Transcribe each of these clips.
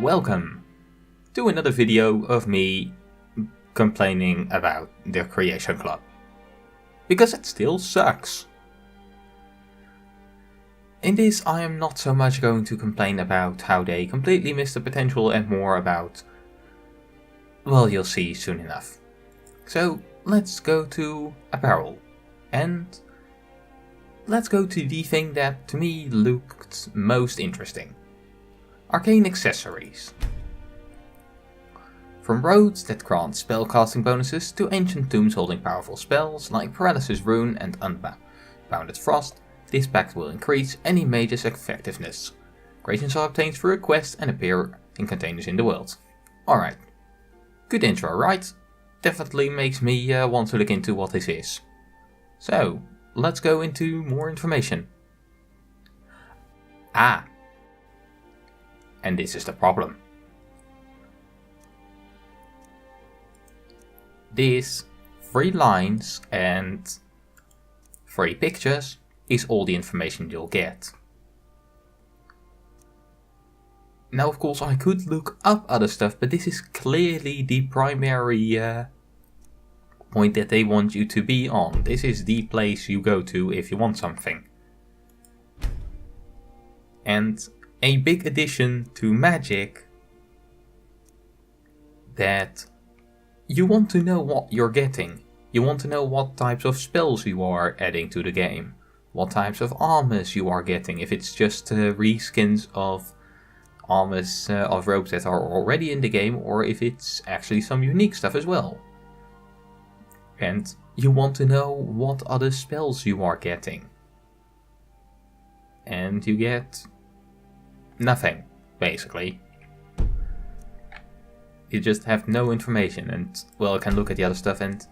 Welcome to another video of me complaining about the Creation Club. Because it still sucks. In this I am not so much going to complain about how they completely missed the potential and more about, well, you'll see soon enough. So let's go to apparel. And let's go to the thing that to me looked most interesting. Arcane accessories. From roads that grant spellcasting bonuses to ancient tombs holding powerful spells like Paralysis Rune and Unbounded Frost, this pact will increase any mage's effectiveness. Creations are obtained through a quest and appear in containers in the world. Alright, good intro, right? Definitely makes me want to look into what this is. So, let's go into more information. And this is the problem. These 3 lines and 3 pictures is all the information you'll get. Now of course I could look up other stuff, but this is clearly the primary point that they want you to be on. This is the place you go to if you want something. And a big addition to Magic that you want to know what you're getting. You want to know what types of spells you are adding to the game. What types of armors you are getting. If it's just reskins of armors of robes that are already in the game, or if it's actually some unique stuff as well. And you want to know what other spells you are getting. And you get nothing, basically. You just have no information, and well, I can look at the other stuff, and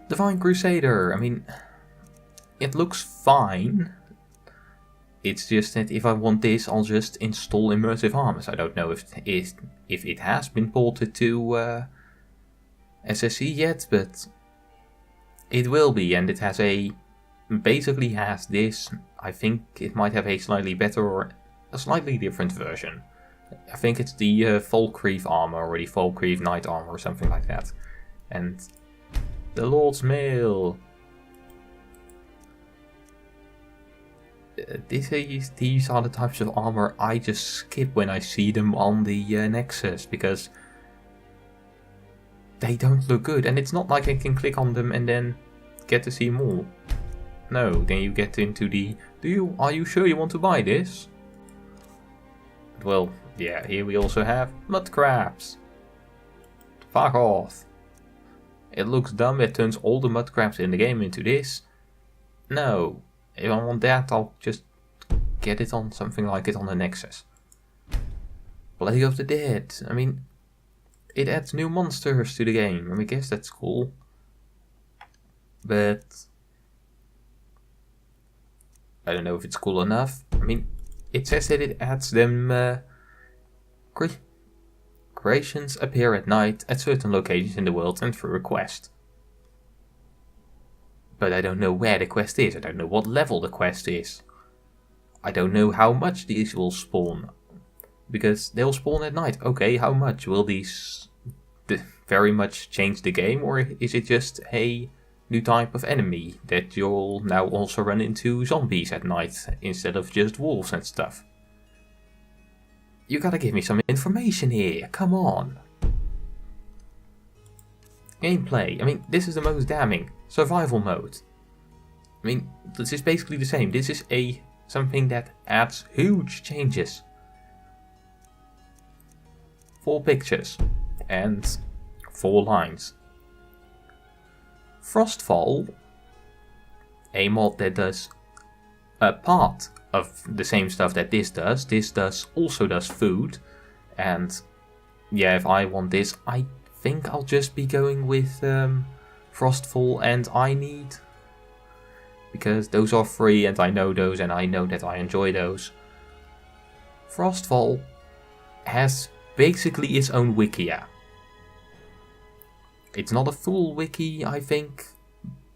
Divine Crusader, I mean, it looks fine. It's just that if I want this, I'll just install Immersive Armors. I don't know if it has been ported to SSC yet, but it will be, and it has basically has this. I think it might have a slightly better or a slightly different version. I think it's the Falkreath armor or the Falkreath Knight armor or something like that. And the Lord's Mail. These are the types of armor I just skip when I see them on the Nexus, because they don't look good, and it's not like I can click on them and then get to see more. No, then you get into the, are you sure you want to buy this? Well, yeah, here we also have mud crabs. Fuck off. It looks dumb, it turns all the mud crabs in the game into this. No, if I want that, I'll just get it on something like it on the Nexus. Plague of the Dead, I mean, it adds new monsters to the game, I guess that's cool. But I don't know if it's cool enough. I mean, it says that it adds them. Creations appear at night at certain locations in the world and through a quest. But I don't know where the quest is. I don't know what level the quest is. I don't know how much these will spawn. Because they'll spawn at night. Okay, how much? Will these very much change the game? Or is it just a new type of enemy that you'll now also run into zombies at night instead of just wolves and stuff? You gotta give me some information here, come on. Gameplay, I mean, this is the most damning. Survival mode. I mean, this is basically the same. This is something that adds huge changes. 4 pictures and 4 lines. Frostfall, a mod that does a part of the same stuff that this does. Also does food, and yeah, if I want this, I think I'll just be going with Frostfall and I Need, because those are free and I know those and I know that I enjoy those. Frostfall has basically its own wikia. It's not a full wiki, I think,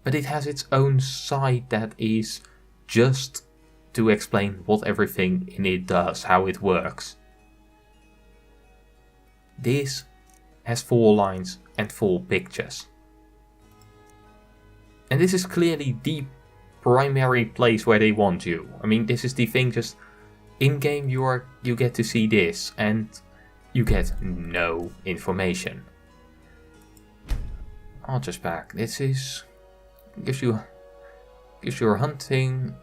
but it has its own site that is just to explain what everything in it does, how it works. this has 4 lines and 4 pictures. And this is clearly the primary place where they want you. I mean, this is the thing, just in-game you get to see this, and you get no information. Archer's pack. This is gives you a hunting,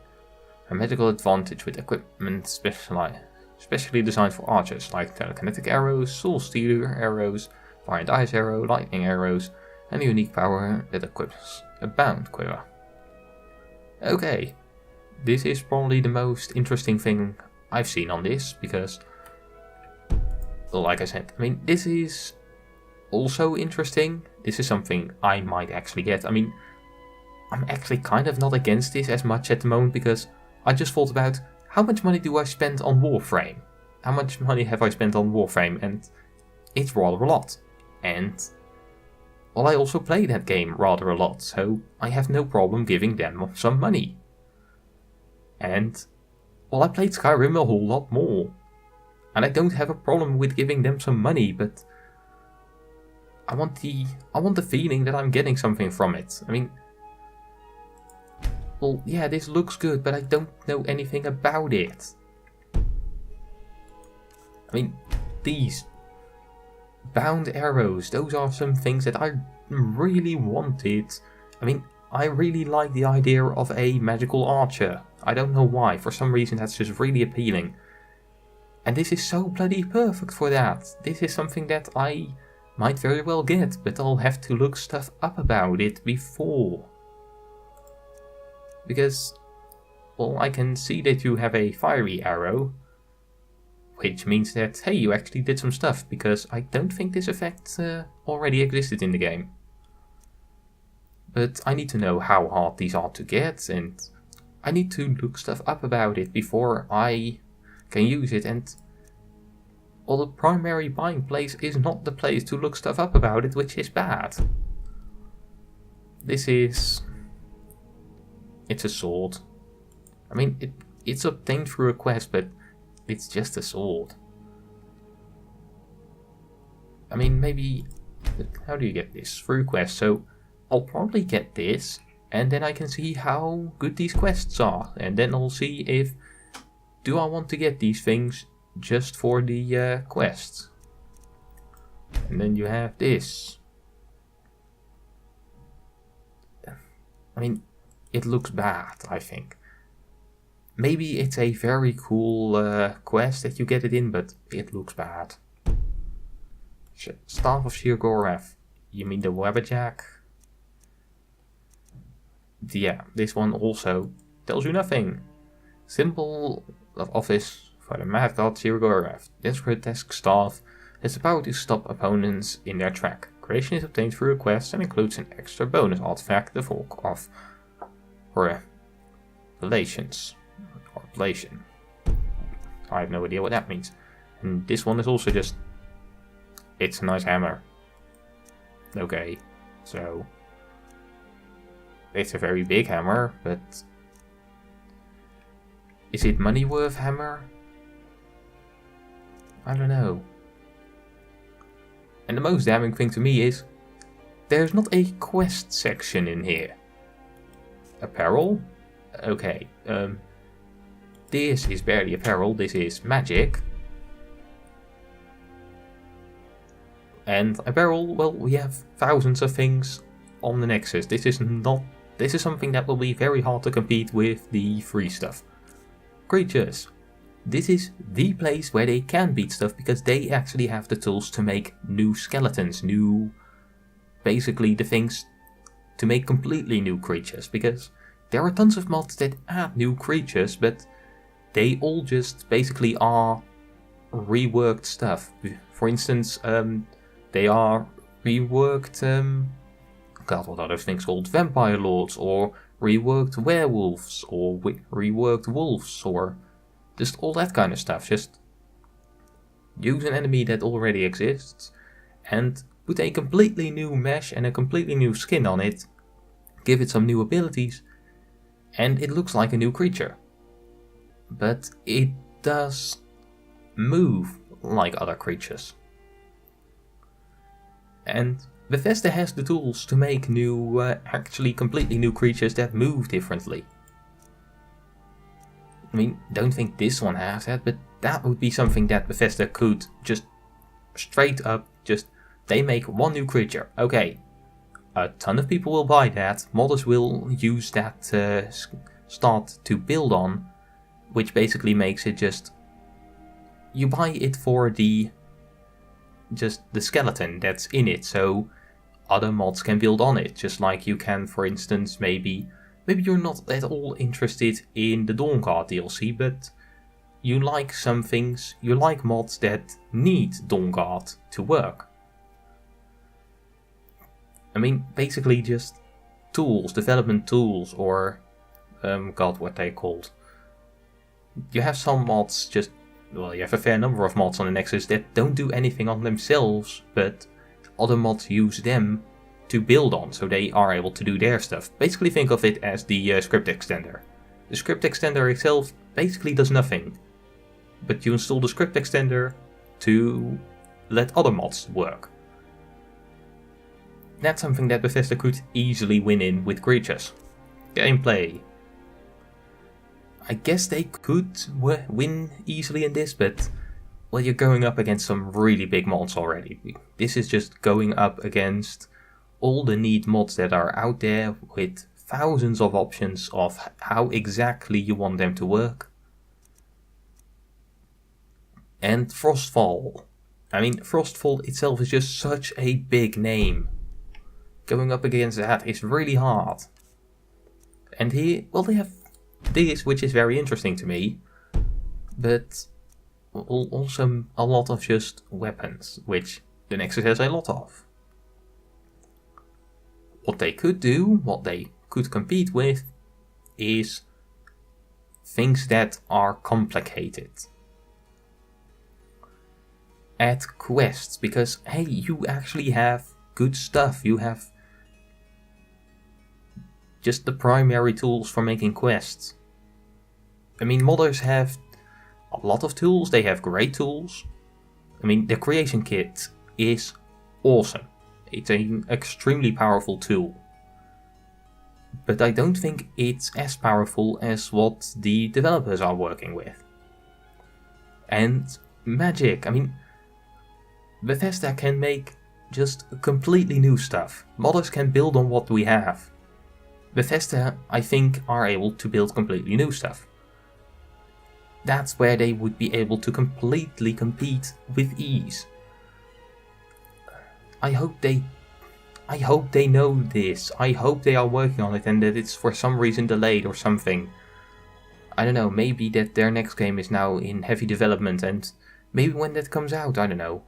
a medical advantage with equipment specially designed for archers, like telekinetic arrows, soul stealer arrows, fire and ice arrow, lightning arrows, and a unique power that equips a bound quiver. Okay, this is probably the most interesting thing I've seen on this, because, like I said, I mean, this is also interesting. This is something I might actually get. I mean, I'm actually kind of not against this as much at the moment, because I just thought about how much money do I spend on Warframe? How much money have I spent on Warframe? And it's rather a lot. And, well, I also play that game rather a lot, so I have no problem giving them some money. And, well, I played Skyrim a whole lot more. And I don't have a problem with giving them some money, but I want the feeling that I'm getting something from it. I mean, well, yeah, this looks good, but I don't know anything about it. I mean, these bound arrows, those are some things that I really wanted. I mean, I really like the idea of a magical archer. I don't know why, for some reason that's just really appealing. And this is so bloody perfect for that. This is something that I might very well get, but I'll have to look stuff up about it before. Because, well, I can see that you have a fiery arrow, which means that, hey, you actually did some stuff, because I don't think this effect already existed in the game. But I need to know how hard these are to get, and I need to look stuff up about it before I can use it. And, well, the primary buying place is not the place to look stuff up about it, which is bad. It's a sword. I mean, it's obtained through a quest, but it's just a sword. I mean, maybe, how do you get this? Through quest. So I'll probably get this, and then I can see how good these quests are, and then I'll see if, do I want to get these things just for the quests. And then you have this. I mean, it looks bad, I think. Maybe it's a very cool quest that you get it in, but it looks bad. Staff of Sheer-Gorath. You mean the Wabberjack? Yeah, this one also tells you nothing. Symbol of office for the mad god Sheer-Gorath. This grotesque staff has the power to stop opponents in their track. Creation is obtained through a quest and includes an extra bonus artifact, the Volk of Relations. Or Relation. I have no idea what that means. And this one is also just, it's a nice hammer. Okay, so it's a very big hammer, but is it money worth hammer? I don't know. And the most damning thing to me is, there's not a quest section in here. Apparel? Okay, this is barely apparel, this is magic. And apparel, well, we have thousands of things on the Nexus. This is something that will be very hard to compete with the free stuff. Creatures. This is the place where they can beat stuff, because they actually have the tools to make new skeletons, basically the things to make completely new creatures, because there are tons of mods that add new creatures, but they all just basically are reworked stuff. For instance, they are reworked, God, what are those things called? Vampire lords, or reworked werewolves, or reworked wolves, or just all that kind of stuff. Just use an enemy that already exists and put a completely new mesh and a completely new skin on it, give it some new abilities, and it looks like a new creature. But it does move like other creatures. And Bethesda has the tools to make new, actually completely new creatures that move differently. I mean, don't think this one has that, but that would be something that Bethesda could just straight up they make one new creature. Okay, a ton of people will buy that, modders will use that start to build on, which basically makes it just, you buy it for the skeleton that's in it, so other mods can build on it, just like you can, for instance, maybe you're not at all interested in the Dawnguard DLC, but you like some things, you like mods that need Dawnguard to work. I mean, basically just tools, development tools, or what they called. You have some mods you have a fair number of mods on the Nexus that don't do anything on themselves, but other mods use them to build on, so they are able to do their stuff. Basically think of it as the script extender. The script extender itself basically does nothing, but you install the script extender to let other mods work. That's something that Bethesda could easily win in with creatures. Gameplay. I guess they could win easily in this, but well, you're going up against some really big mods already. This is just going up against all the neat mods that are out there with thousands of options of how exactly you want them to work. And frostfall. I mean, frostfall itself is just such a big name. Going up against that is really hard. And here, well, they have this, which is very interesting to me, but also a lot of just weapons, which the Nexus has a lot of. What they could do, what they could compete with, is things that are complicated. Add quests, because hey, you actually have good stuff, you have just the primary tools for making quests. I mean, modders have a lot of tools, they have great tools. I mean, the creation kit is awesome. It's an extremely powerful tool. But I don't think it's as powerful as what the developers are working with. And magic, I mean, Bethesda can make just completely new stuff. Modders can build on what we have. Bethesda, I think, are able to build completely new stuff. That's where they would be able to completely compete with ease. I hope they know this. I hope they are working on it and that it's for some reason delayed or something. I don't know, maybe that their next game is now in heavy development and maybe when that comes out, I don't know.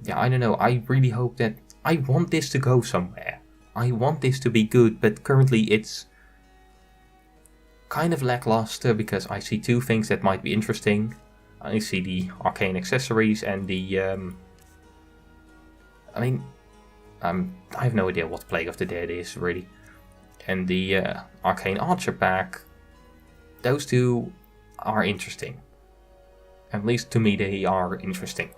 Yeah, I don't know, I really hope that... I want this to go somewhere. I want this to be good, but currently it's kind of lackluster because I see two things that might be interesting. I see the arcane accessories and the... I have no idea what Plague of the Dead is, really. And the arcane archer pack. Those two are interesting. At least to me they are interesting.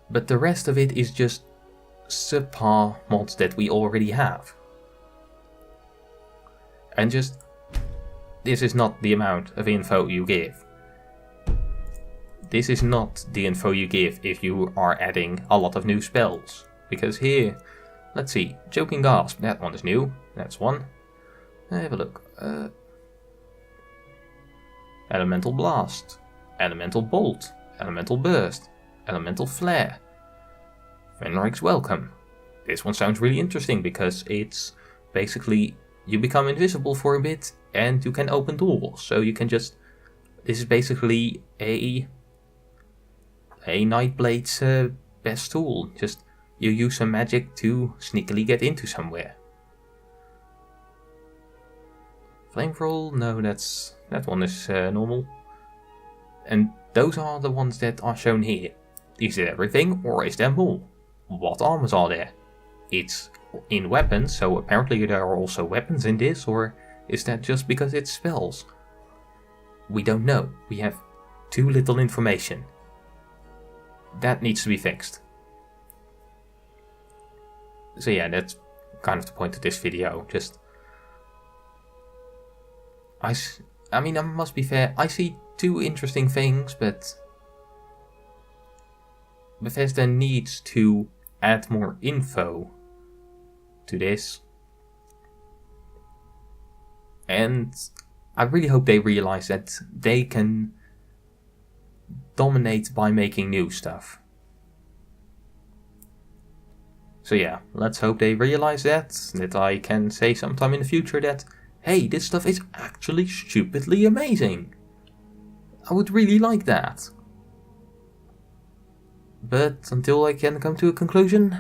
But the rest of it is just subpar mods that we already have. And just, this is not the amount of info you give. This is not the info you give if you are adding a lot of new spells. Because here, let's see, Choking Gasp, that one is new, that's one. Have a look. Elemental Blast, Elemental Bolt, Elemental Burst, Elemental Flare, Fenric's Welcome. This one sounds really interesting because it's basically you become invisible for a bit and you can open doors. So you can just, this is basically a Nightblade's best tool. Just you use some magic to sneakily get into somewhere. Flame Roll, no, that one is normal. And those are the ones that are shown here. Is it everything or is there more? What armors are there? It's in weapons, so apparently there are also weapons in this, or is that just because it's spells? We don't know. We have too little information. that needs to be fixed. So yeah, that's kind of the point of this video. Just, I mean, I must be fair, I see two interesting things, but Bethesda needs to add more info to this. And I really hope they realize that they can dominate by making new stuff. So yeah, let's hope they realize that I can say sometime in the future that, hey, this stuff is actually stupidly amazing. I would really like that. But until I can come to a conclusion,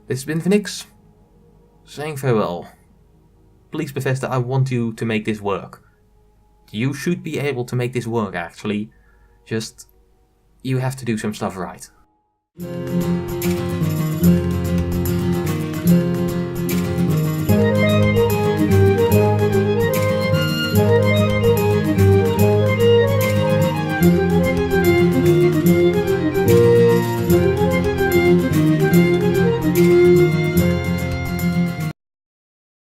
this has been Phoenix, saying farewell. Please, Bethesda, I want you to make this work. You should be able to make this work, actually. Just, you have to do some stuff right.